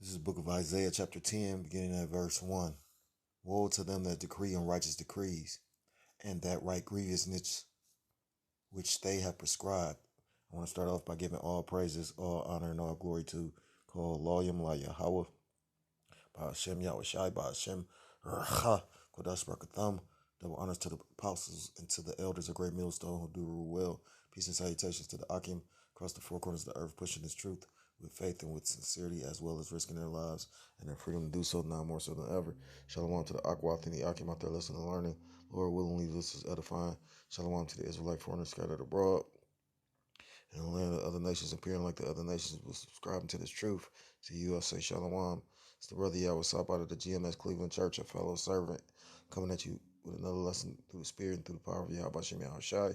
This is the book of Isaiah, chapter 10, beginning at verse 1. Woe to them that decree unrighteous decrees, and that write grievousness which they have prescribed. I want to start off by giving all praises, all honor, and all glory to call Loyam La Yahweh, by Hashem Yahweh Shai, by Hashem Racha, Kodash Barakatham. Double honors to the apostles and to the elders of Great Millstone who do rule well. Peace and salutations to the Akim across the four corners of the earth, pushing this truth with faith and with sincerity, as well as risking their lives and their freedom to do so now more so than ever. Shalom to the Akwath and the Akim out there listening and learning. Lord willingly, this is edifying. Shalom to the Israelite foreigners scattered abroad in the land of other nations, appearing like the other nations was subscribing to this truth. To you, I say Shalom. It's the brother Yahweh Sop out of the GMS Cleveland Church, a fellow servant, coming at you with another lesson through the Spirit and through the power of Yahweh Shem Shai.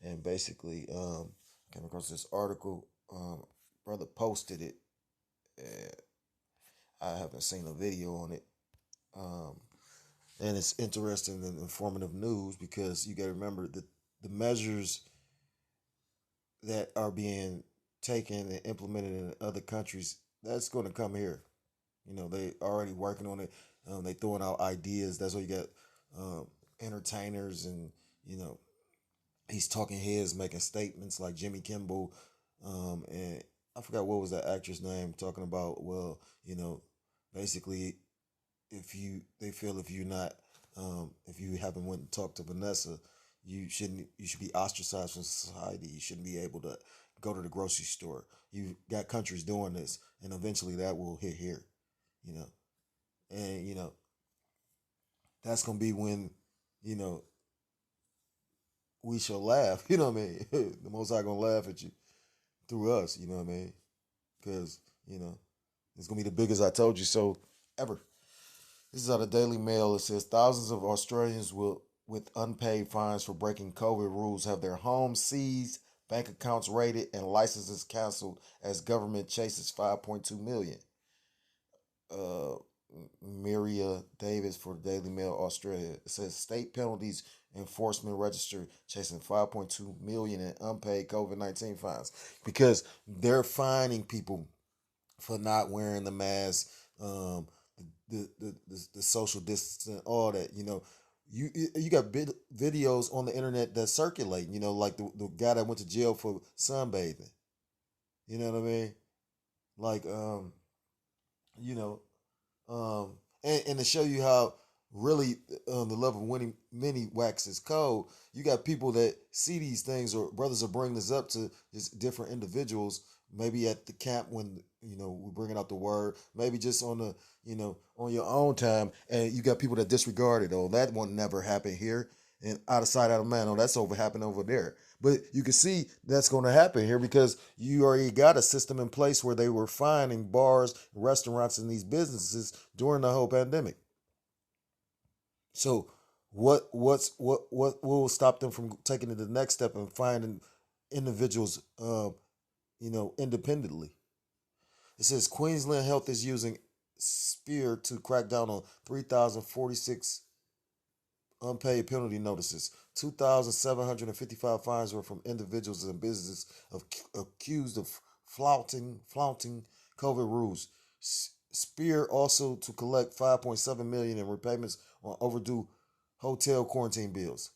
And basically, came across this article. Brother posted it. I haven't seen a video on it. And it's interesting and informative news because you got to remember that the measures that are being taken and implemented in other countries, that's going to come here. You know, they already working on it. They throwing out ideas. That's why you got entertainers and, you know, he's talking heads making statements like Jimmy Kimball. And I forgot what was that actress name talking about. Well, you know, basically, if you haven't went and talked to Vanessa, you should be ostracized from society. You shouldn't be able to go to the grocery store. You got countries doing this, and eventually that will hit here, you know. And, you know, that's going to be when, you know, we shall laugh, you know what I mean? The Most High going to laugh at you through us, you know what I mean? Because, you know, it's going to be the biggest I told you so ever. This is out of Daily Mail. It says thousands of Australians with unpaid fines for breaking COVID rules have their homes seized, bank accounts raided, and licenses canceled as government chases 5.2 million. Miria Davis for Daily Mail Australia. It says state penalties enforcement register chasing 5.2 million in unpaid COVID-19 fines because they're fining people for not wearing the mask, the social distancing, all that. You know, you got videos on the internet that circulate. You know, like the guy that went to jail for sunbathing. You know what I mean? Like you know, and to show you how really the love of winning many waxes cold, you got people that see these things, or brothers are bringing this up to just different individuals, maybe at the camp when, you know, we're bringing out the word, maybe just on the, you know, on your own time, and you got people that disregard it. Oh, that one never happened here, and out of sight, out of mind. Oh, that's happened over there. But you can see that's going to happen here because you already got a system in place where they were fining bars, restaurants, and these businesses during the whole pandemic. So what will stop them from taking it to the next step and finding individuals, you know, independently? It says Queensland Health is using Spear to crack down on 3,046 unpaid penalty notices. 2,755 fines were from individuals and businesses accused of flaunting COVID rules. Spear also to collect 5.7 million in repayments on overdue hotel quarantine bills.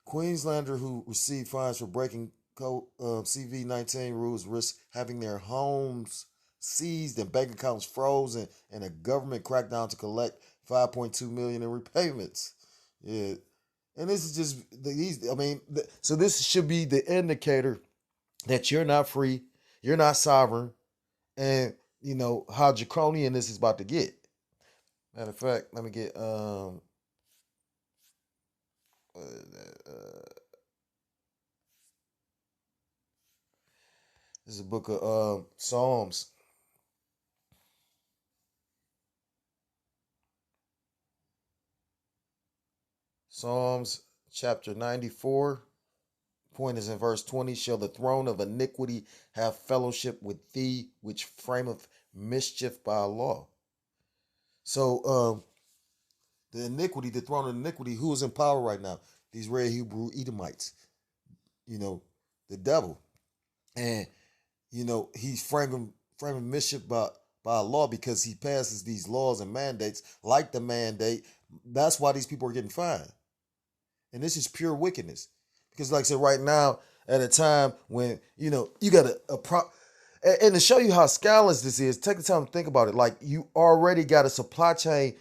Queenslander who received fines for breaking CV-19 rules risk having their homes seized and bank accounts frozen, and a government crackdown to collect 5.2 million in repayments. Yeah, and this is just these. I mean, so this should be the indicator that you're not free, you're not sovereign, and you know how draconian this is about to get. Matter of fact, let me get this is a book of Psalms. Psalms chapter 94. Point is in verse 20. Shall the throne of iniquity have fellowship with thee, which frameth mischief by law? So the iniquity, the throne of iniquity, who is in power right now? These red Hebrew Edomites. You know, the devil. And, you know, he's framing mischief by law because he passes these laws and mandates like the mandate. That's why these people are getting fined. And this is pure wickedness. Because like I said, right now, at a time when, you got and to show you how scandalous this is, take the time to think about it. Like you already got a supply chain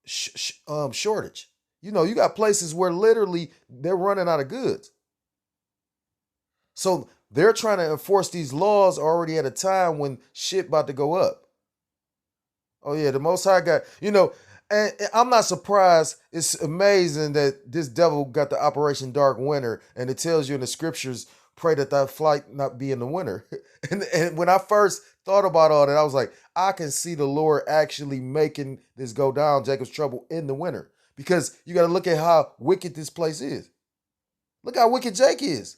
shortage. You got places where literally they're running out of goods. So they're trying to enforce these laws already at a time when shit about to go up. Oh yeah, the Most High got, and I'm not surprised. It's amazing that this devil got the Operation Dark Winter, and it tells you in the scriptures, pray that thy flight not be in the winter. And when I first thought about all that, I was like, I can see the Lord actually making this go down, Jacob's trouble, in the winter. Because you got to look at how wicked this place is. Look how wicked Jake is.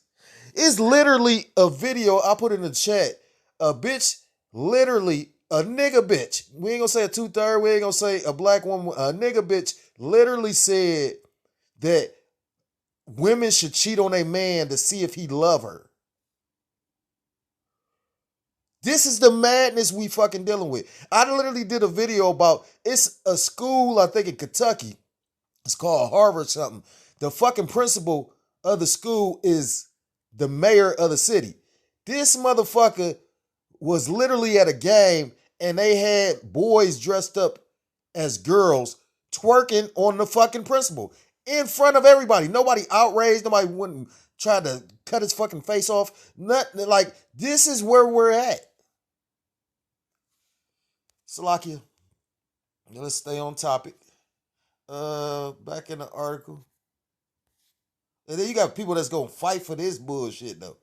It's literally a video I put in the chat. A bitch, literally a nigga bitch. We ain't gonna say a 2/3. We ain't gonna say a black woman. A nigga bitch literally said that women should cheat on a man to see if he love her. This is the madness we fucking dealing with. I literally did a video about, it's a school, I think in Kentucky. It's called Harvard something. The fucking principal of the school is the mayor of the city. This motherfucker was literally at a game and they had boys dressed up as girls twerking on the fucking principal in front of everybody. Nobody outraged. Nobody wouldn't try to cut his fucking face off. Nothing. Like, this is where we're at. Salakia. Let's stay on topic. Back in the article. And then you got people that's gonna fight for this bullshit though.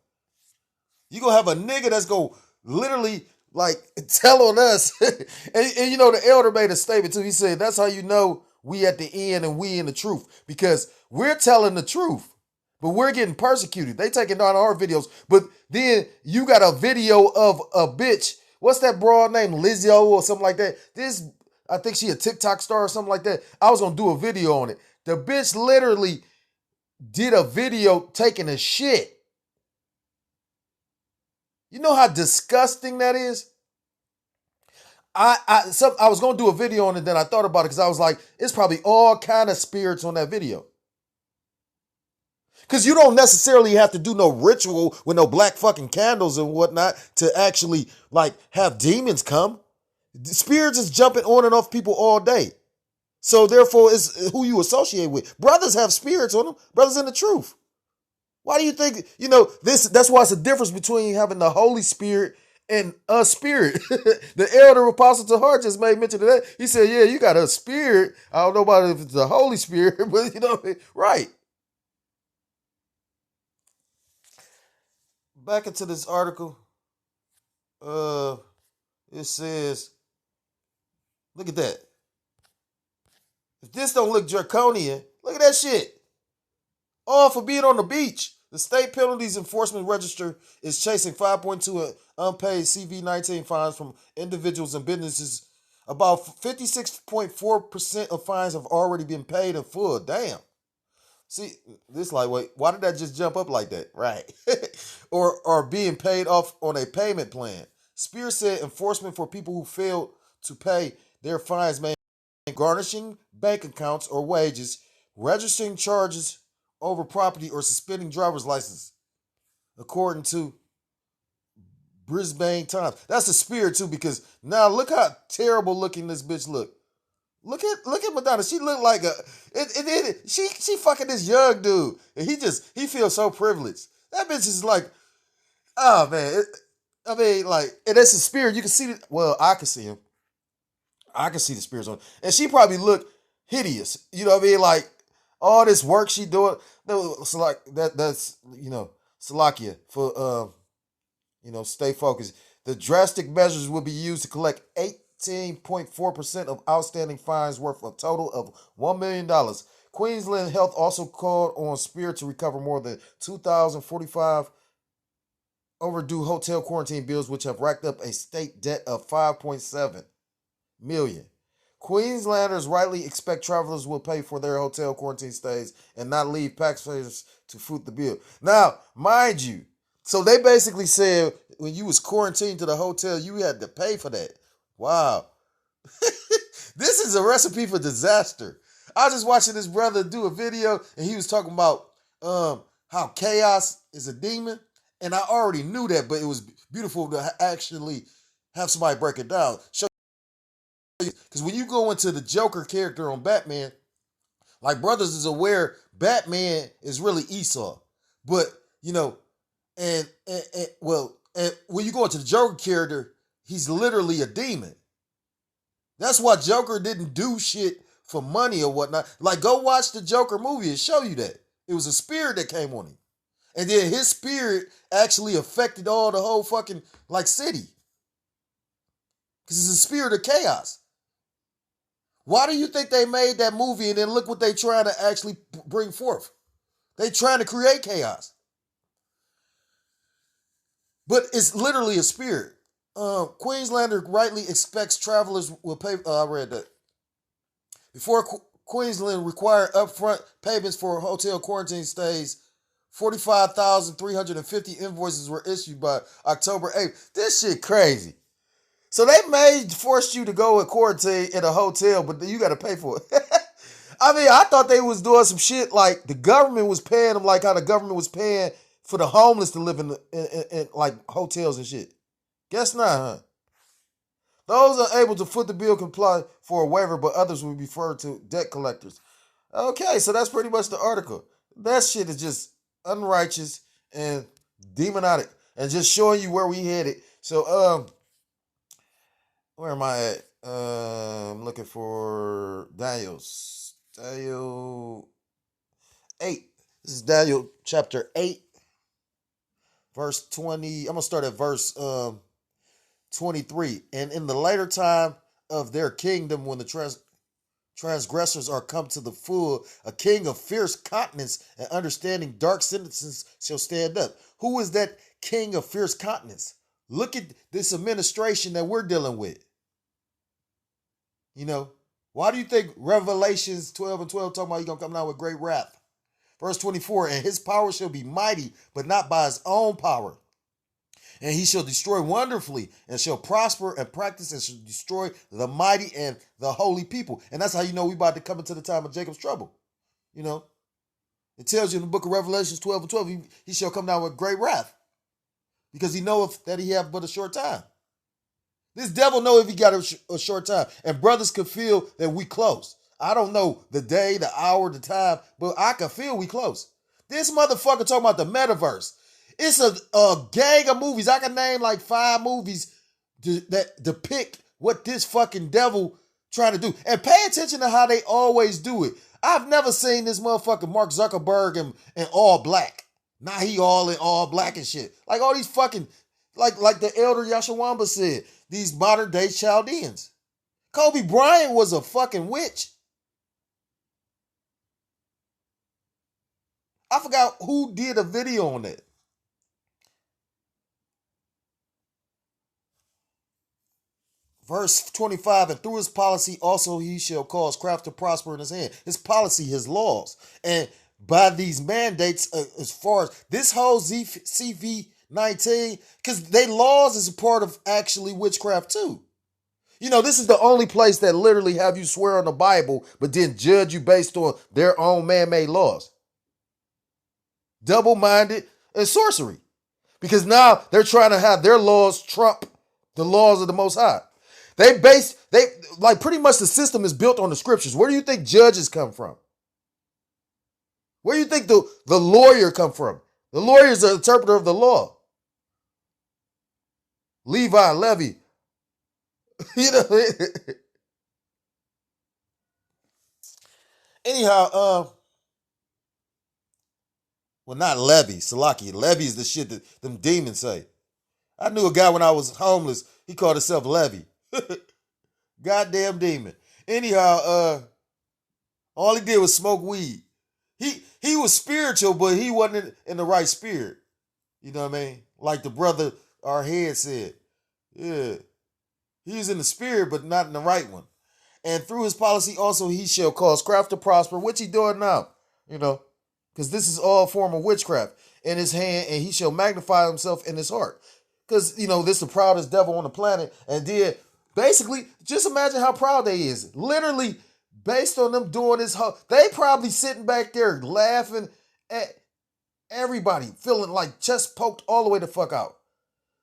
You gonna have a nigga that's gonna literally like tell on us. and the elder made a statement too. He said, that's how you know we at the end and we in the truth. Because we're telling the truth. But we're getting persecuted. They taking down our videos. But then you got a video of a bitch. What's that broad name? Lizzo or something like that. I think she a TikTok star or something like that. I was gonna do a video on it. The bitch literally did a video taking a shit. You know how disgusting that is? I was gonna do a video on it, then I thought about it because I was like, it's probably all kind of spirits on that video. Because you don't necessarily have to do no ritual with no black fucking candles and whatnot to actually like have demons come. Spirits is jumping on and off people all day. So therefore, it's who you associate with. Brothers have spirits on them. Brothers in the truth. Why do you think, this? That's why it's a difference between having the Holy Spirit and a spirit. The elder apostle to heart just made mention of that. He said, yeah, you got a spirit. I don't know about if it's the Holy Spirit, but right. Back into this article. It says, look at that. If this don't look draconian, look at that shit. All for being on the beach. The State Penalties Enforcement Register is chasing 5.2 unpaid CV-19 fines from individuals and businesses. About 56.4% of fines have already been paid in full. Damn. See, this lightweight, why did that just jump up like that? Right. or being paid off on a payment plan. Spears said enforcement for people who failed to pay their fines may garnishing bank accounts or wages, registering charges over property, or suspending driver's license, according to Brisbane Times. That's a spirit too, because now look how terrible looking this bitch look. Look at Madonna. She looked like she fucking this young dude, and he feels so privileged. That bitch is like, oh man. And that's a spirit. You can see it. Well, I can see him. I can see the spirits on. And she probably looked hideous. You know what I mean? Like all this work she doing. So like that's Salakia for stay focused. The drastic measures will be used to collect 18.4% of outstanding fines worth a total of $1 million. Queensland Health also called on Spirit to recover more than 2,045 overdue hotel quarantine bills, which have racked up a state debt of $5.7 million. Queenslanders rightly expect travelers will pay for their hotel quarantine stays and not leave taxpayers to foot the bill. Now, mind you, so they basically said when you was quarantined to the hotel, you had to pay for that. Wow. This is a recipe for disaster. I was just watching this brother do a video and he was talking about how chaos is a demon. And I already knew that, but it was beautiful to actually have somebody break it down. Show you, because when you go into the Joker character on Batman, like brothers is aware Batman is really Esau. But, you know, and when you go into the Joker character, he's literally a demon. That's why Joker didn't do shit for money or whatnot. Like, go watch the Joker movie and show you that. It was a spirit that came on him. And then his spirit actually affected all the whole fucking, like, city. Because it's a spirit of chaos. Why do you think they made that movie and then look what they trying to actually bring forth? They trying to create chaos. But it's literally a spirit. Queenslander rightly expects travelers will pay. I read that. Before Queensland required upfront payments for hotel quarantine stays, 45,350 invoices were issued by October 8th. This shit crazy. So they forced you to go in quarantine in a hotel, but you got to pay for it. I mean, I thought they was doing some shit like the government was paying them, like how the government was paying for the homeless to live in like hotels and shit. Guess not, huh? Those unable to foot the bill comply for a waiver, but others will be referred to debt collectors. Okay, so that's pretty much the article. That shit is just unrighteous and demonic, and just showing you where we headed. So, where am I at? I'm looking for Daniel 8. This is Daniel chapter 8, verse 20. I'm gonna start at verse 23. And in the later time of their kingdom, when the transgressors are come to the full, a king of fierce countenance and understanding dark sentences shall stand up. Who is that king of fierce countenance? Look at this administration that we're dealing with. You know, why do you think Revelations 12 and 12 talking about he's going to come down with great wrath? Verse 24, and his power shall be mighty, but not by his own power. And he shall destroy wonderfully, and shall prosper and practice, and shall destroy the mighty and the holy people. And that's how you know we about to come into the time of Jacob's trouble. You know, it tells you in the book of Revelations 12 and 12, he shall come down with great wrath, because he knoweth that he hath but a short time. This devil know if he got a short time. And brothers could feel that we close. I don't know the day, the hour, the time, but I can feel we close. This motherfucker talking about the metaverse. It's a gang of movies. I can name like 5 movies that depict what this fucking devil trying to do. And pay attention to how they always do it. I've never seen this motherfucker Mark Zuckerberg in all black. Now he all in all black and shit. Like all these fucking, like the elder Yashawamba said, these modern day Chaldeans. Kobe Bryant was a fucking witch. I forgot who did a video on that. Verse 25, and through his policy also he shall cause craft to prosper in his hand. His policy, his laws. And by these mandates, as far as this whole CV19, because they laws is a part of actually witchcraft too. You know, this is the only place that literally have you swear on the Bible, but then judge you based on their own man-made laws. Double-minded and sorcery. Because now they're trying to have their laws trump the laws of the Most High. They like pretty much the system is built on the scriptures. Where do you think judges come from? Where do you think the lawyer come from? The lawyer is the interpreter of the law. Levi. You know. Anyhow, well, not Levy, Salaki. Levy is the shit that them demons say. I knew a guy when I was homeless. He called himself Levy. Goddamn demon. Anyhow, all he did was smoke weed. He was spiritual, but he wasn't in the right spirit. You know what I mean? Like the brother, our head said. Yeah. He was in the spirit, but not in the right one. And through his policy also he shall cause craft to prosper, which he doing now. You know, because this is all form of witchcraft in his hand, and he shall magnify himself in his heart. Because, you know, this is the proudest devil on the planet. And then Basically, just imagine how proud they is. Literally, based on them doing this, they probably sitting back there laughing at everybody, feeling like chest poked all the way the fuck out.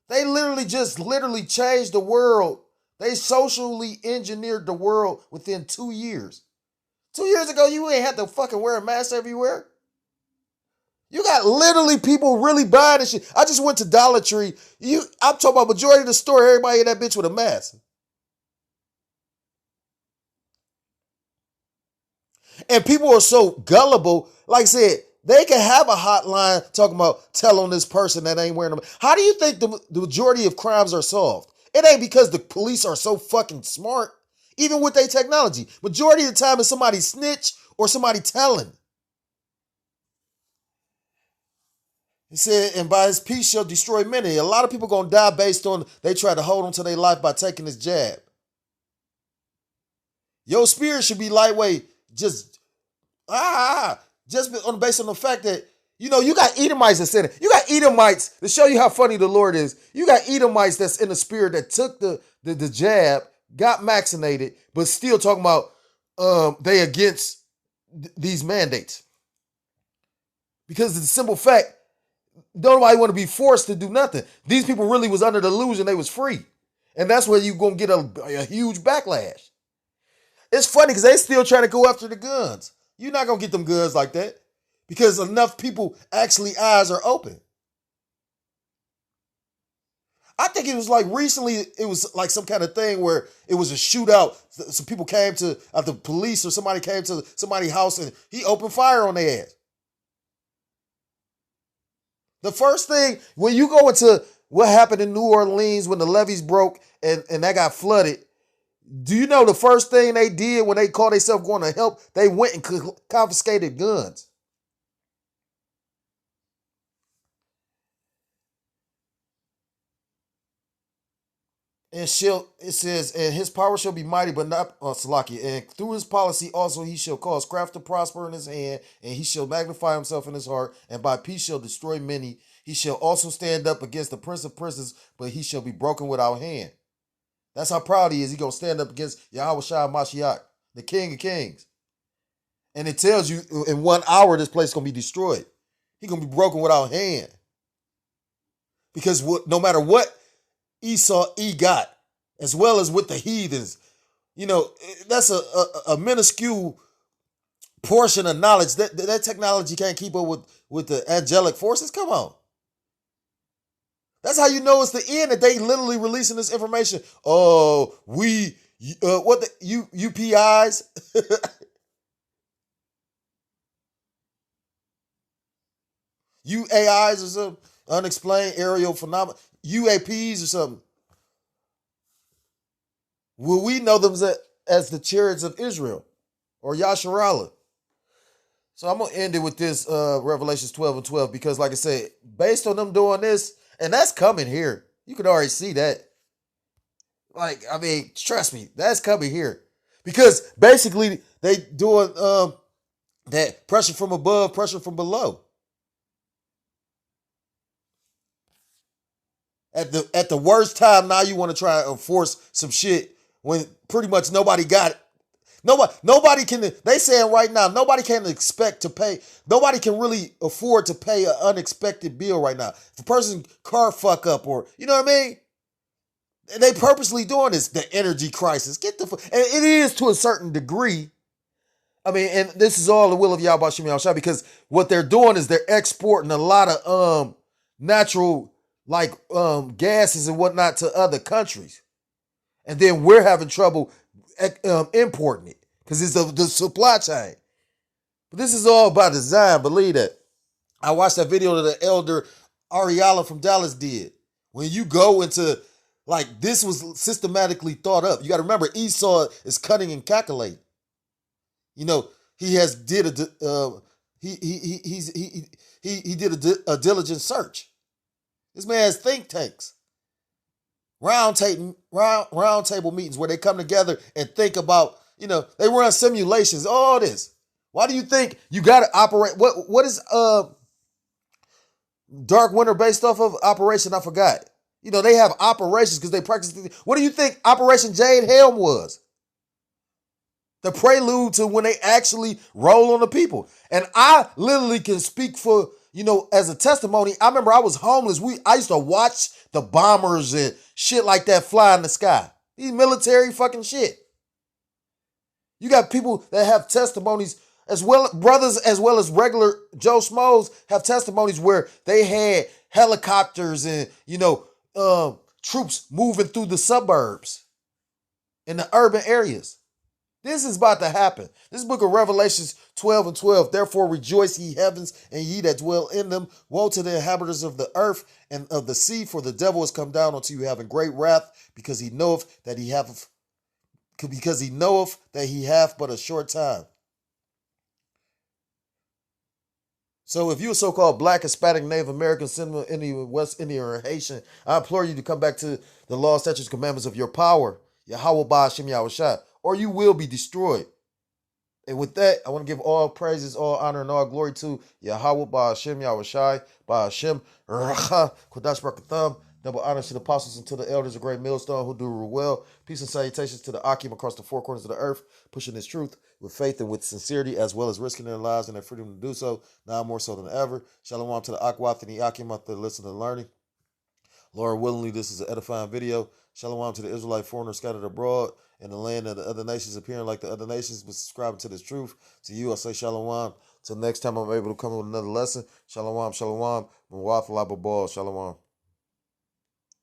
They literally changed the world. They socially engineered the world within 2 years. 2 years ago, you ain't had to fucking wear a mask everywhere. You got literally people really buying this shit. I just went to Dollar Tree. I'm talking about majority of the store, everybody in that bitch with a mask. And people are so gullible. Like I said, they can have a hotline talking about tell on this person that ain't wearing them. How do you think the majority of crimes are solved? It ain't because the police are so fucking smart, even with their technology. Majority of the time it's somebody snitch or somebody telling. He said, and by his peace shall destroy many. A lot of people gonna die based on they try to hold on to their life by taking this jab. Your spirit should be lightweight, just based on the fact that you got Edomites that said it. You got Edomites to show you how funny the Lord is. You got Edomites that's in the spirit that took the jab, got vaccinated, but still talking about they against these mandates. Because of the simple fact, nobody want to be forced to do nothing. These people really was under the illusion they was free. And that's where you're going to get a huge backlash. It's funny because they still trying to go after the guns. You're not going to get them guns like that because enough people actually eyes are open. I think it was like recently, it was like some kind of thing where it was a shootout. Some people came to, the police or somebody came to somebody's house and he opened fire on their ass. The first thing, when you go into what happened in New Orleans when the levees broke and that got flooded, do you know the first thing they did when they called themselves going to help? They went and confiscated guns. And it says, and his power shall be mighty, but not Salaki. And through his policy also he shall cause craft to prosper in his hand, and he shall magnify himself in his heart, and by peace shall destroy many. He shall also stand up against the prince of princes, but he shall be broken without hand. That's how proud he is. He gonna stand up against Yahweh Shai Mashiach, the King of Kings. And it tells you in 1 hour this place is gonna be destroyed. He gonna be broken without hand. Because no matter what Esau got, as well as with the heathens, that's a minuscule portion of knowledge. That technology can't keep up with the angelic forces. Come on. That's how you know it's the end, that they literally releasing this information. Oh, what the UPIs? UAIs or something, unexplained aerial phenomena, UAPs or something. Will we know them as the chariots of Israel or Yasharallah? So I'm going to end it with this Revelations 12:12 because, like I said, based on them doing this, and that's coming here. You can already see that. Like, I mean, trust me, that's coming here. Because basically they doing that pressure from above, pressure from below. At the worst time, now you want to try to enforce some shit when pretty much nobody got it. Nobody can, they saying right now, nobody can expect to pay, nobody can really afford to pay an unexpected bill right now. If a person's car fuck up or, you know what I mean? And they purposely doing this, the energy crisis. And it is to a certain degree. I mean, and this is all the will of Yahweh Shem Yahushua, because what they're doing is they're exporting a lot of natural gases and whatnot to other countries. And then we're having trouble importing it because it's the supply chain. But this is all by design, believe that. I watched that video that the elder Ariala from Dallas did. When you go into, this was systematically thought up. You got to remember, Esau is cutting and calculating. He has did he did a diligent search. This man has think tanks. Round table meetings where they come together and think about, they run simulations, all this. Why do you think you got to operate? What is Dark Winter based off of? Operation, I forgot. You know, they have operations because they practice. What do you think Operation Jade Helm was? The prelude to when they actually roll on the people. And I literally can speak for, as a testimony. I remember I was homeless. I used to watch the bombers and shit like that fly in the sky. These military fucking shit. You got people that have testimonies as well, brothers as well as regular Joe Schmoes have testimonies where they had helicopters and, troops moving through the suburbs in the urban areas. This is about to happen. This book of Revelations 12 and 12. Therefore rejoice, ye heavens, and ye that dwell in them. Woe to the inhabitants of the earth and of the sea, for the devil is come down unto you having great wrath, because he knoweth that he hath but a short time. So if you're a so-called Black, Hispanic, Native American, Seminole, Indian, West Indian, or Haitian, I implore you to come back to the law, statutes, commandments of your power, Yahweh Ba'ashem Yahushua, or you will be destroyed. And with that, I want to give all praises, all honor, and all glory to Yahweh Ba'ashem Yahushua, Ba'ashem Racha, Kodash Barakatham. Double honors to the apostles and to the elders of Great Millstone who do well. Peace and salutations to the Akim across the four corners of the earth, pushing this truth with faith and with sincerity, as well as risking their lives and their freedom to do so, now more so than ever. Shalom to the Akwath and the Akim out there listening and learning. Lord willingly, this is an edifying video. Shalom to the Israelite foreigners scattered abroad in the land of the other nations, appearing like the other nations, but subscribing to this truth. To you, I say shalom. Till next time I'm able to come with another lesson. Shalom, shalom. Mwaf lababal, shalom.